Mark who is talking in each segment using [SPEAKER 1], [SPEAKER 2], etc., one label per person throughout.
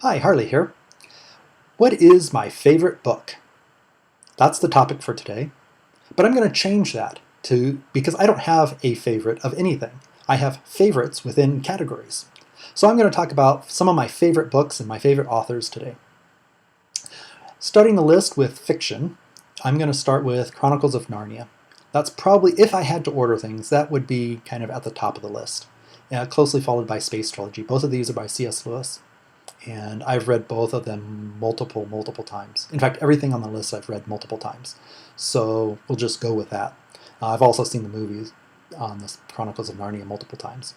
[SPEAKER 1] Hi, Harley here. What is my favorite book? That's the topic for today, but I'm going to change that to because I don't have a favorite of anything. I have favorites within categories. So I'm going to talk about some of my favorite books and my favorite authors today. Starting the list with fiction, I'm going to start with Chronicles of Narnia. That's probably, if I had to order things, that would be kind of at the top of the list. Closely followed by Space Trilogy. Both of these are by C.S. Lewis. And I've read both of them multiple times. In fact, everything on the list I've read multiple times. So we'll just go with that. I've also seen the movies on the Chronicles of Narnia multiple times.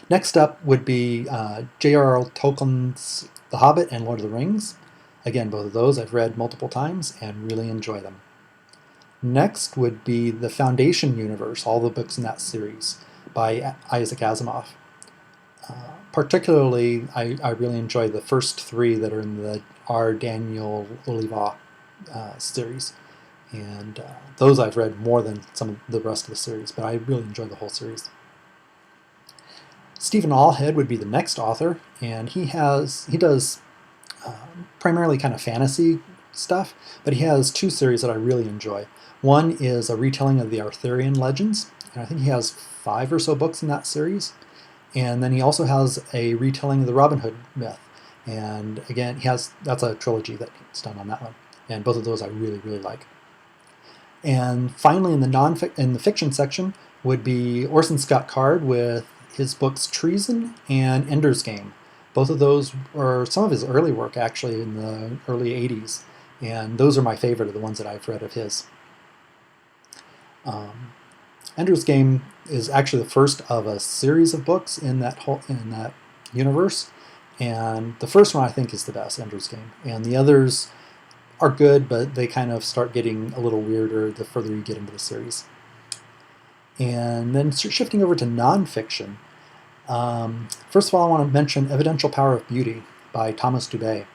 [SPEAKER 1] Next up would be J.R.R. Tolkien's The Hobbit and Lord of the Rings. Again, both of those I've read multiple times and really enjoy them. Next would be the Foundation Universe, all the books in that series by Isaac Asimov. Particularly, I really enjoy the first three that are in the R. Daniel Oliva series. And those I've read more than some of the rest of the series, but I really enjoy the whole series. Stephen Allhead would be the next author, and he does primarily kind of fantasy stuff, but he has two series that I really enjoy. One is a retelling of the Arthurian legends, and I think he has 5 or so books in that series. And then he also has a retelling of the Robin Hood myth. And again, that's a trilogy that he's done on that one. And both of those I really like. And finally, in the fiction section would be Orson Scott Card with his books Treason and Ender's Game. Both of those are some of his early work, actually, in the early 80s. And those are my favorite of the ones that I've read of his. Ender's Game is actually the first of a series of books in that universe, and the first one I think is the best, Ender's Game, and the others are good, but they kind of start getting a little weirder the further you get into the series. And then shifting over to nonfiction, first of all I want to mention Evidential Power of Beauty by Thomas Dubay.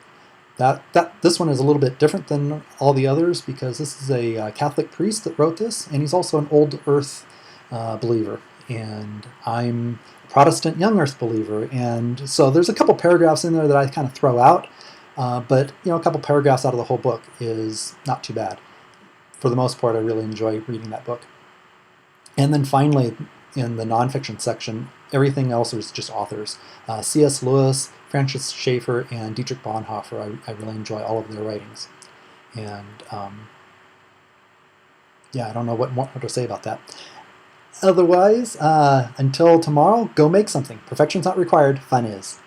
[SPEAKER 1] This one is a little bit different than all the others because this is a Catholic priest that wrote this, and he's also an old Earth believer, and I'm a Protestant young Earth believer, and so there's a couple paragraphs in there that I kind of throw out, but a couple paragraphs out of the whole book is not too bad. For the most part, I really enjoy reading that book. And then finally, in the nonfiction section, everything else is just authors. C.S. Lewis, Francis Schaeffer, and Dietrich Bonhoeffer. I really enjoy all of their writings. And yeah, I don't know what more to say about that. Otherwise, until tomorrow, go make something. Perfection's not required, fun is.